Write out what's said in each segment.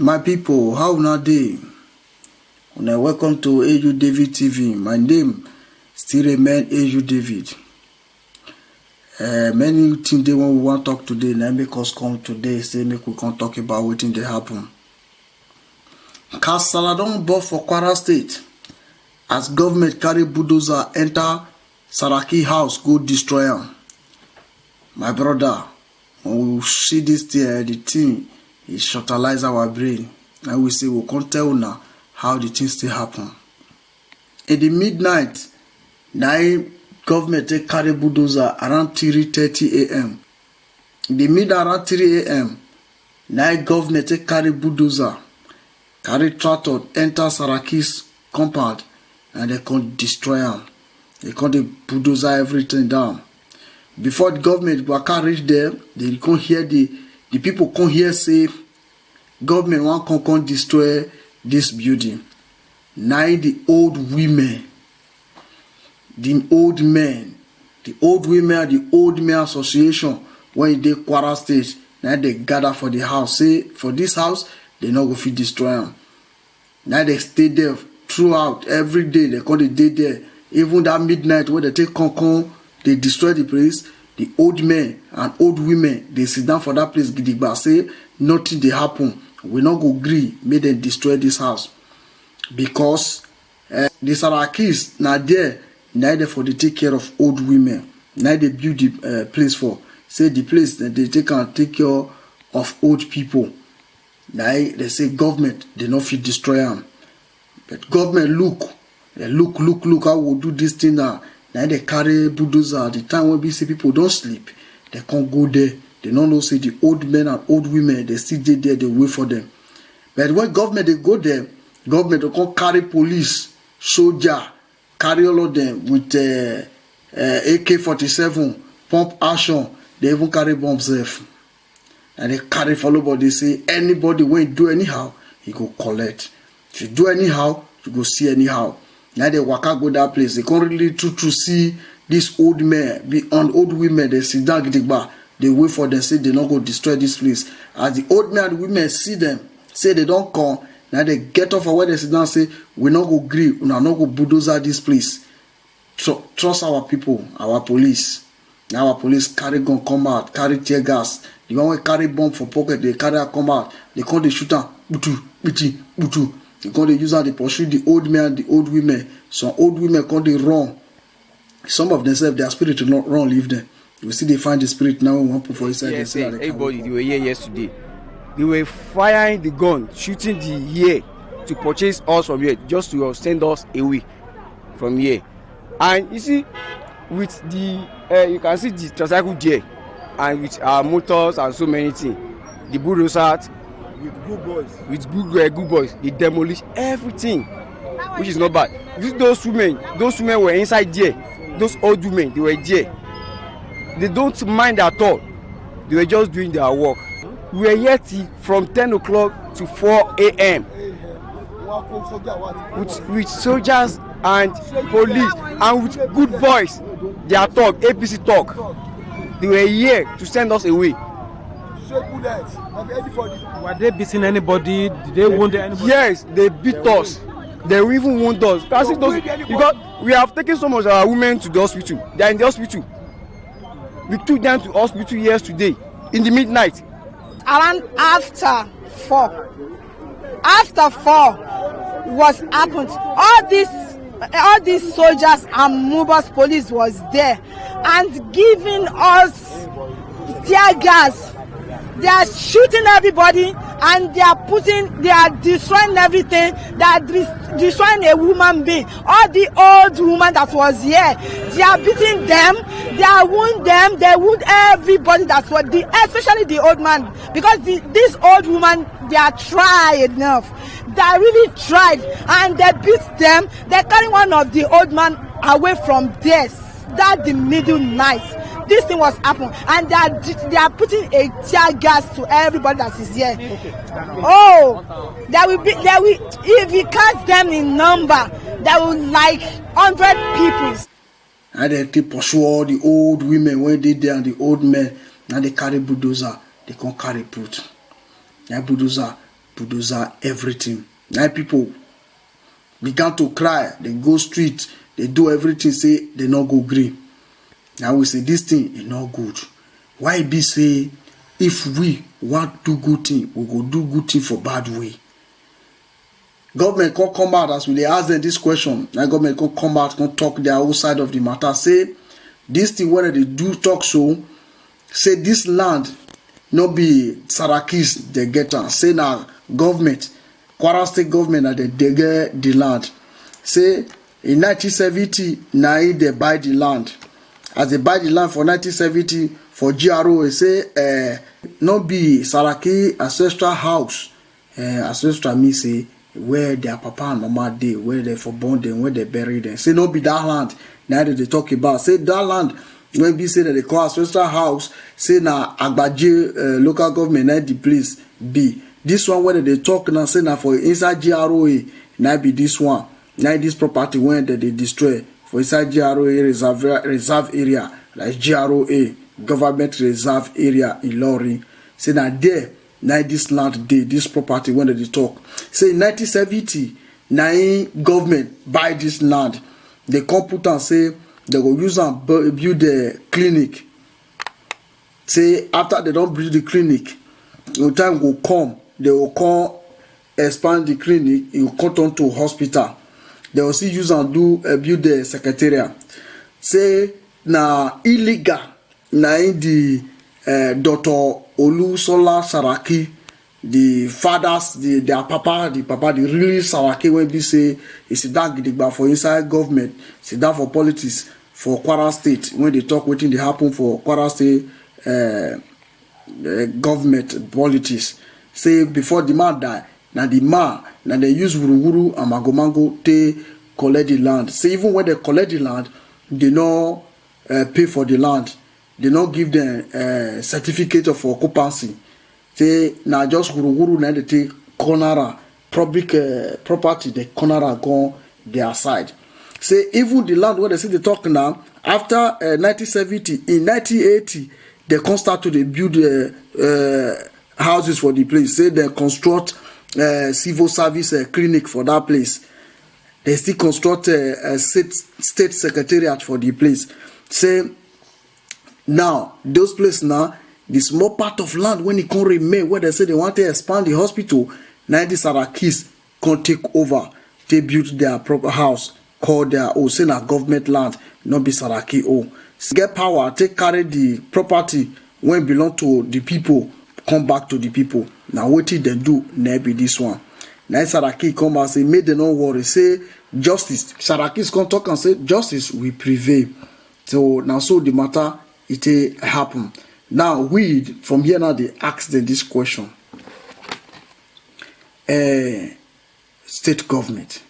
My people, how una dey? Una welcome to AU David TV. My name still remain AU David. Many things they we want to talk today. Now make us come today. Say make we come talk about what thing they happen. Kasala don burst for Kwara State as government carry bulldozer enter Saraki house go destroy am. My brother, when we see this thing, the thing it shortalize our brain, and we say we can't tell now how the things still happen. In the midnight, now government take carry bulldozer around 3:30 a.m. In the midnight around 3 a.m., now government take carry bulldozer, carry tractor enter Saraki's compound, and they can destroy am. They can bulldozer everything down. Before the government waka reach there, they can hear the people come hear say government wan come destroy this building. Now the old women, the old men, the old women, the old men association when they Kwara State, now they gather for the house. Say for this house, they not go fit destroy them. Now they stay there throughout every day. They call the day there. Even that midnight when they take concon, they destroy the place. The old men and old women, they sit down for that place. Gidigba say nothing they happen. We not go agree. Make them destroy this house because the Sarakis now there. Now they for they take care of old women. Now they build the place for. Say the place that they take care of old people. Now they say government they not fit destroy them. But government look how we do this thing now. Now they carry bulldozer at the time when we see people don't sleep. They can't go there. They don't know say the old men and old women they still there, they wait for them. But when government they go there, government they can't carry police, soldier, carry all of them with AK-47, pump action. They even carry bombs there. And they carry follow, but they say anybody when do anyhow, he go collect. If you do anyhow, you go see anyhow. Now they waka go that place. They can't really to see this old men, and old women. They sit down, they wait for them. Say they not go destroy this place. As the old men and women see them, say they don't come. Now they get off of where they sit down. Say we not go agree. We not go bulldozer this place. So trust our people, our police. Now our police carry gun come out, carry tear gas. The one we carry bomb for pocket, they carry a come out. They come they shoot am, butu. They come they use how they pursue the old men and the old women. Some old women come they run. Some of themselves, their spirit will not run, leave them. You see they find the spirit now when one put for inside. Yes, everybody, they were here yesterday. They were firing the gun, shooting the air to purchase us from here, just to send us away from here. And you see, with the you can see the tricycle there, and with our motors and so many things, the bulldozers with good boys, they demolish everything, which is not bad. Those women were inside there. Those old women, they were there. They don't mind at all. They were just doing their work. We were here from 10 o'clock to 4 a.m. with soldiers and police and with good boys. Their talk, APC talk. They were here to send us away. Were they beating anybody? Did they wound anybody? Yes, they beat us. They even wound us. Because we have taken some of our women to the hospital. They are in the hospital. We took them to hospital yesterday in the midnight. Around after 4 was happened. All these soldiers and mobile police was there and giving us tear gas. They are shooting everybody and they are destroying everything. They are destroying a woman being. All the old woman that was here, they are beating them, they are wound them, they wound everybody that was especially the old man. Because this old woman, they are tried enough. They really tried and they beat them. They carry one of the old man away from there. That the middle night. This thing was happening, and they are putting a tear gas to everybody that is here. Oh, there will if you count them in number, there will like 100 people. And they take pursue all the old women when they there and the old men. Now they carry bulldozer, they can't carry put. That bulldozer bulldozer everything. Now people began to cry. They go street. They do everything. Say they not go green. Now we say this thing is not good. Why be say if we want to do good thing, we go do good thing for bad way. Government can come out as we dey ask them this question. Now government can come out, can talk their whole side of the matter. Say this thing whether they do talk so. Say this land no be Sarakis they get am. Say now government, Kwara State government that they get the land. Say in 1970 now they buy the land. As they buy the land for 1970 for GRO, say no be Saraki ancestral house. Ancestral me say where their papa and mama dey, where they for born them, where they bury them. Say no be that land. Now they talk about. Say that land when be say that they call ancestral house. Say na Agbaje local government na the place be. This one where they talk now say na for inside GROA. Now be this one. Now this property when they destroy for inside GROA reserve area like GROA government reserve area in Lorry. Say na there. Now this land day, this property when they talk. Say in 1970, now government buy this land. They come put and say they go use and build the clinic. Say after they don't build the clinic, the time will come, they will come expand the clinic, it will cut on to hospital. They will see use and do build the secretariat. Say na illegal, na in the Dr. Olusola Saraki, the fathers, their papa, the really Saraki when they say it's that gidigba for inside government, it's that for politics for Kwara State when they talk wetin dey happen for Kwara State government politics. Say before the man die, now they use wuru and magomango to collect the land. Say even when they collect the land, they no pay for the land. They not give them certificate of occupancy. Say now just guru now they take corner public property the corner go their side. Say even the land where they say they talk now after 1970 in 1980 they can start to build houses for the place. Say they construct civil service clinic for that place. They still construct a state secretariat for the place. Say now, those places now, the small part of land when it can remain where they say they want to expand the hospital, now the Sarakis can take over. They build their proper house called their own, say na government land, not be Saraki own. Get power, take carry the property when belong to the people, come back to the people. Now what did they do? Now be this one. Now Saraki come and say, make them not worry, say justice. Sarakis come talk and say justice will prevail. So now so the matter it happen. Now we from here now they ask them this question. State government.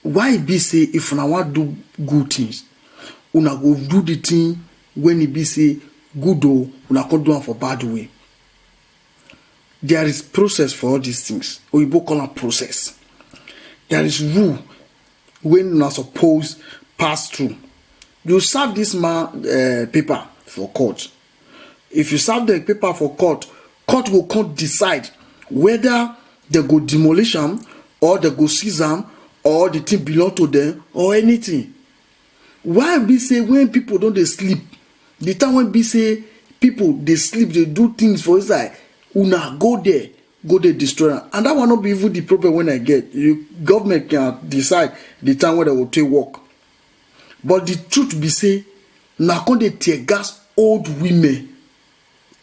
Why be say if una want do good things, una go do the thing when it be say good or una can do it for bad way. There is process for all these things. Oyibo call it process. There is rule when una suppose pass through. You serve this man paper for court. If you serve the paper for court, court will come decide whether they go demolish them or they go seize them or the thing belong to them or anything. Why be say when people don't they sleep, the time when be say people they sleep, they do things for inside, una go there destroy them. And that will not be even the problem when I get. You government can decide the time when they will take work. But the truth be say, na con dey tear gas old women,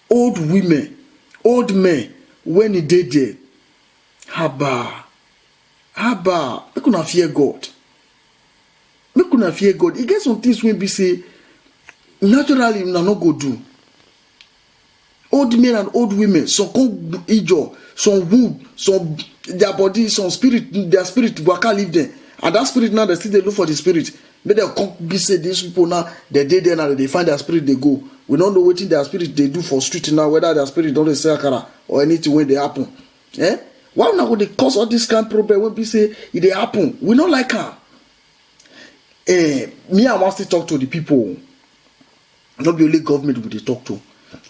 old men when e dey there. Haba, make una fear God. Make una fear God. E get some things wey be say naturally una no go do. Old men and old women, some come injure, some wound, some their body, some spirit, their spirit waka leave them. And that spirit now they still they look for the spirit. But they come be say these people now they dey there now they find their spirit they go. We don't know what their spirit they do for street now, whether their spirit don't say akara or anything when they happen. Why not go they cause all this kind of problem when we say it they happen? We don't like her. Me I want to talk to the people. Not be only government we they talk to.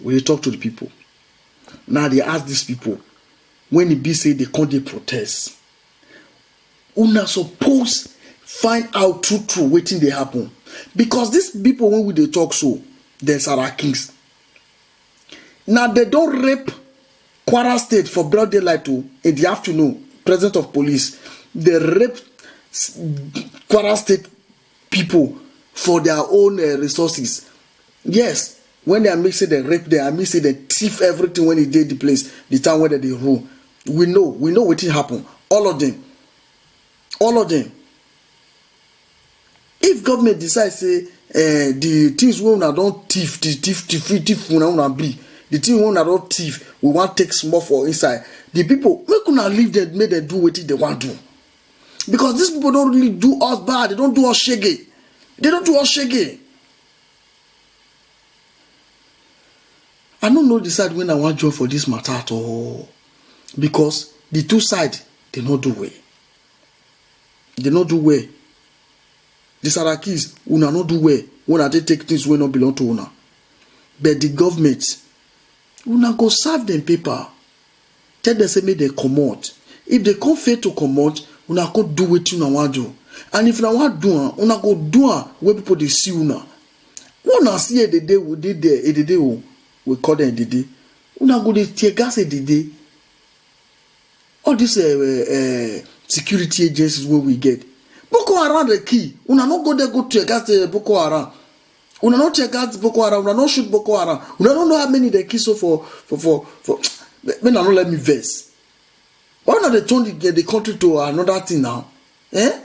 We they talk to the people. Now they ask these people, when it be say they come dey protest. Una suppose find out true wetin dey happen, because these people when we dey talk so, dem Sarakis. Now they don rape Kwara State for broad daylight in the afternoon. President of police, they rape Kwara State people for their own resources. Yes, when they are mixing the rape, they are mixing the thief everything when they did the place, the time where they rule. We know what will happen. All of them. If government decides say the things we una don't thief una be, the thing we una don't thief, we want take small for inside. The people make una leave them, make them do what they want to do. Because these people don't really do us bad. They don't do us shaggy. I don't know the side when I want join for this matter at all. Because the two sides, they not do well. The Sarakis, una not do well when they take things when not belong to una. But the government, una go serve them paper. Tell them say make they come out. If they come fail to come out, una go do what una want do. And if una want do, una go do where people they see una. Una see the day we did there, the day we call them the day. Una go dey tear gas the day. All these security agencies where we get. Boko Haram the key. Una not go there go tear gas Boko Haram. Una not tear gas Boko Haram. Una not shoot Boko Haram. Una don't know how many they kill so for. Men not let me verse. Why not they turn the country to another thing now? I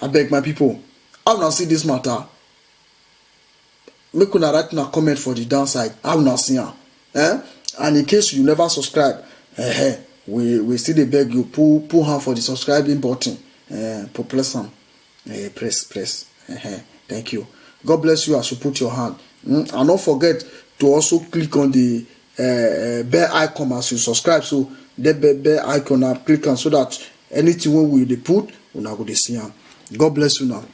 beg my people. How now see this matter? Make una write una comment for the downside. How now see am? And in case you never subscribe, we still dey beg you pull hand for the subscribing button. Press am. Press. Thank you. God bless you as you put your hand. And don't forget to also click on the bell icon as you subscribe. So that bell icon, click on so that anything when we put, una go dey see am. God bless you now.